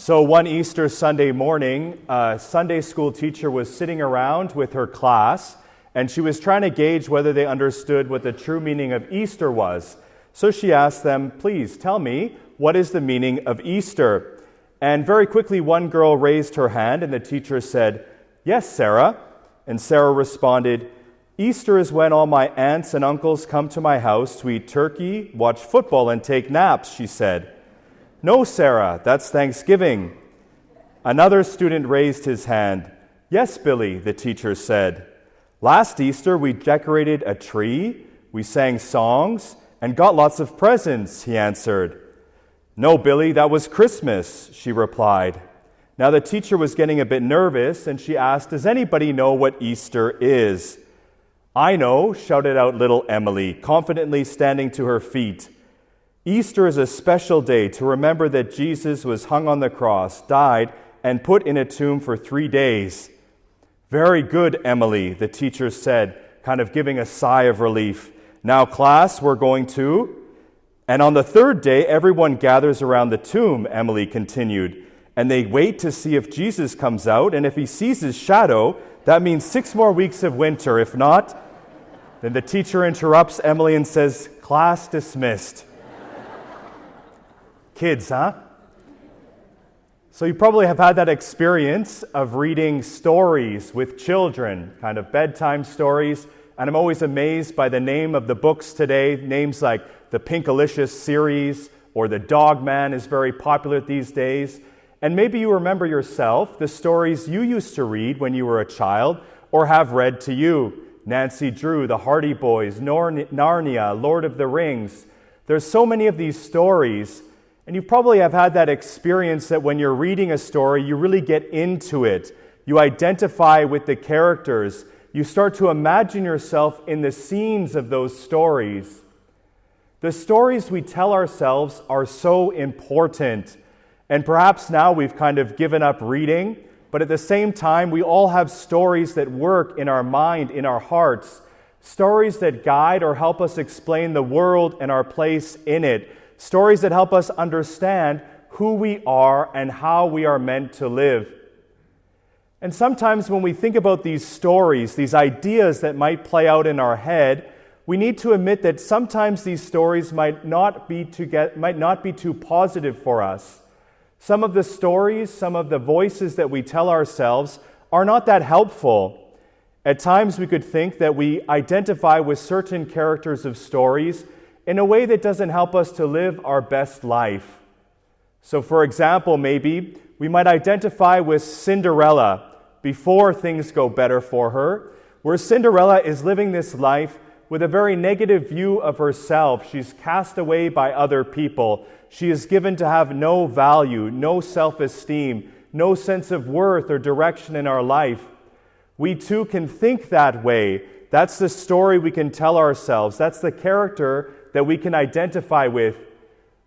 So one Easter Sunday morning, a Sunday school teacher was sitting around with her class, and she was trying to gauge whether they understood what the true meaning of Easter was. So she asked them, "Please tell me, what is the meaning of Easter?" And very quickly, one girl raised her hand, and the teacher said, "Yes, Sarah." And Sarah responded, "Easter is when all my aunts and uncles come to my house to eat turkey, watch football, and take naps," she said. "No, Sarah, that's Thanksgiving." Another student raised his hand. "Yes, Billy," the teacher said. "Last Easter, we decorated a tree, we sang songs, and got lots of presents," he answered. "No, Billy, that was Christmas," she replied. Now the teacher was getting a bit nervous, and she asked, "Does anybody know what Easter is?" "I know," shouted out little Emily, confidently standing to her feet. "Easter is a special day to remember that Jesus was hung on the cross, died, and put in a tomb for 3 days." "Very good, Emily," the teacher said, kind of giving a sigh of relief. "Now, class, we're going to..." "And on the third day, everyone gathers around the tomb," Emily continued, "and they wait to see if Jesus comes out, and if he sees his shadow, that means 6 more weeks of winter. If not..." Then the teacher interrupts Emily and says, "Class dismissed." Kids, huh? So you probably have had that experience of reading stories with children, kind of bedtime stories, and I'm always amazed by the name of the books today. Names like the Pinkalicious series or the Dog Man is very popular these days. And maybe you remember yourself the stories you used to read when you were a child or have read to you. Nancy Drew, the Hardy Boys, Narnia, Lord of the Rings. There's so many of these stories. And you probably have had that experience that when you're reading a story, you really get into it. You identify with the characters. You start to imagine yourself in the scenes of those stories. The stories we tell ourselves are so important. And perhaps now we've kind of given up reading, but at the same time, we all have stories that work in our mind, in our hearts. Stories that guide or help us explain the world and our place in it. Stories that help us understand who we are and how we are meant to live. And sometimes when we think about these stories, these ideas that might play out in our head, we need to admit that sometimes these stories might not be too positive for us. Some of the stories, some of the voices that we tell ourselves are not that helpful. At times we could think that we identify with certain characters of stories in a way that doesn't help us to live our best life. So for example, maybe we might identify with Cinderella before things go better for her, where Cinderella is living this life with a very negative view of herself. She's cast away by other people. She is given to have no value, no self-esteem, no sense of worth or direction in our life. We too can think that way. That's the story we can tell ourselves. That's the character that we can identify with.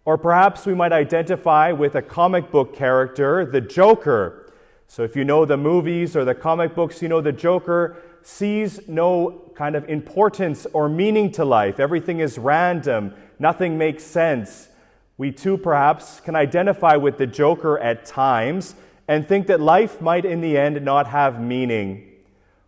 Or perhaps we might identify with a comic book character, the Joker. So if you know the movies or the comic books, you know the Joker sees no kind of importance or meaning to life. Everything is random. Nothing makes sense. We too perhaps can identify with the Joker at times and think that life might in the end not have meaning.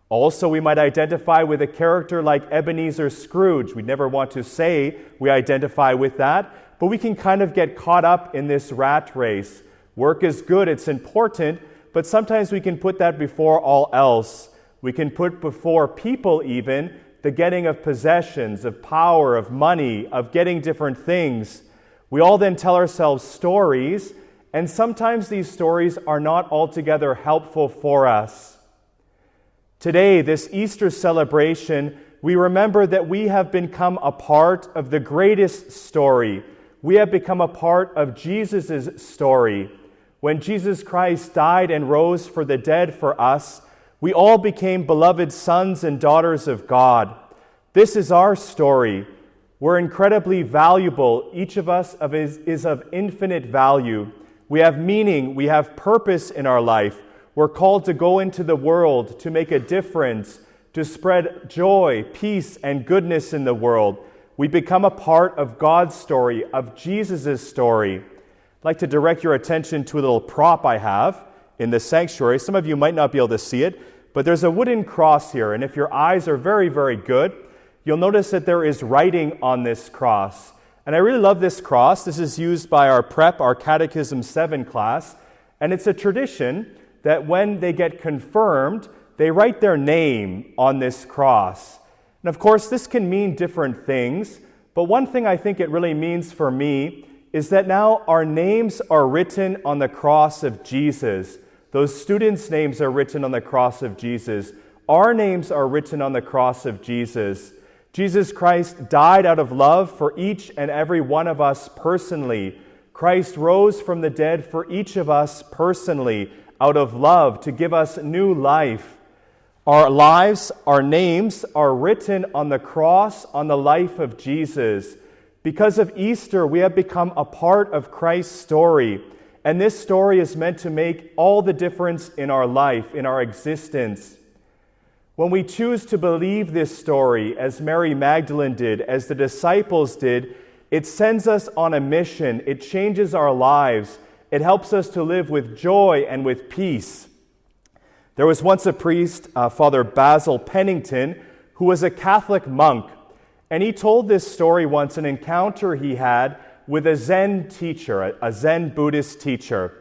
Also, we might identify with a character like Ebenezer Scrooge. We'd never want to say we identify with that, but we can kind of get caught up in this rat race. Work is good, it's important, but sometimes we can put that before all else. We can put before people even the getting of possessions, of power, of money, of getting different things. We all then tell ourselves stories, and sometimes these stories are not altogether helpful for us. Today, this Easter celebration, we remember that we have become a part of the greatest story. We have become a part of Jesus' story. When Jesus Christ died and rose for the dead for us, we all became beloved sons and daughters of God. This is our story. We're incredibly valuable. Each of us is of infinite value. We have meaning. We have purpose in our life. We're called to go into the world, to make a difference, to spread joy, peace, and goodness in the world. We become a part of God's story, of Jesus' story. like to direct your attention to a little prop I have in the sanctuary. Some of you might not be able to see it, but there's a wooden cross here, and if your eyes are very, very good, you'll notice that there is writing on this cross. And I really love this cross. This is used by our prep, our Catechism 7 class, and it's a tradition that when they get confirmed, they write their name on this cross. And of course, this can mean different things, but one thing I think it really means for me is that now our names are written on the cross of Jesus. Those students' names are written on the cross of Jesus. Our names are written on the cross of Jesus. Jesus Christ died out of love for each and every one of us personally. Christ rose from the dead for each of us personally out of love to give us new life. Our lives, our names are written on the cross, on the life of Jesus. Because of Easter, we have become a part of Christ's story. And this story is meant to make all the difference in our life, in our existence. When we choose to believe this story, as Mary Magdalene did, as the disciples did, it sends us on a mission. It changes our lives. It helps us to live with joy and with peace. There was once a priest, Father Basil Pennington, who was a Catholic monk. And he told this story once, an encounter he had with a Zen teacher, a Zen Buddhist teacher.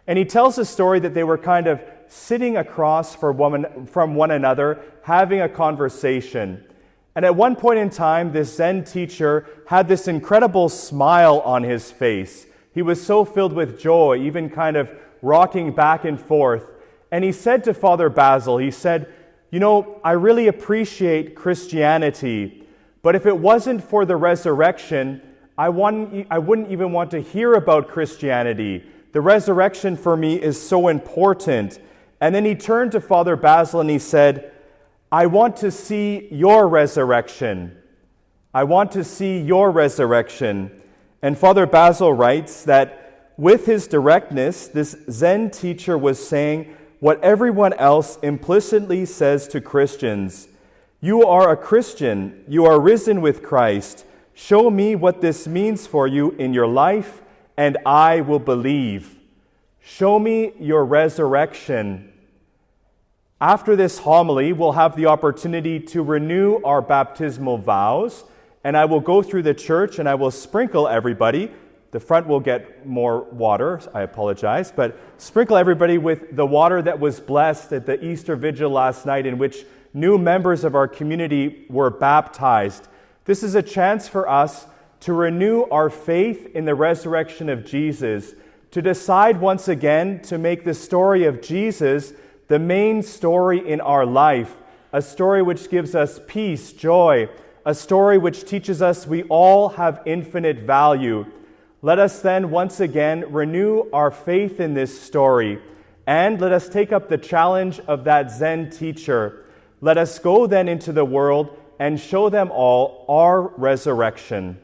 And he tells a story that they were kind of sitting across from one another, having a conversation. And at one point in time, this Zen teacher had this incredible smile on his face. He was so filled with joy, even kind of rocking back and forth. And he said to Father Basil, he said, "You know, I really appreciate Christianity, but if it wasn't for the resurrection, I wouldn't even want to hear about Christianity. The resurrection for me is so important." And then he turned to Father Basil and he said, "I want to see your resurrection. I want to see your resurrection." And Father Basil writes that with his directness, this Zen teacher was saying what everyone else implicitly says to Christians. "You are a Christian. You are risen with Christ. Show me what this means for you in your life, and I will believe. Show me your resurrection." After this homily, we'll have the opportunity to renew our baptismal vows, and I will go through the church and I will sprinkle everybody. The front will get more water, I apologize, but sprinkle everybody with the water that was blessed at the Easter Vigil last night, in which new members of our community were baptized. This is a chance for us to renew our faith in the resurrection of Jesus, to decide once again to make the story of Jesus the main story in our life, a story which gives us peace, joy, a story which teaches us we all have infinite value. Let us then once again renew our faith in this story, and let us take up the challenge of that Zen teacher. Let us go then into the world and show them all our resurrection.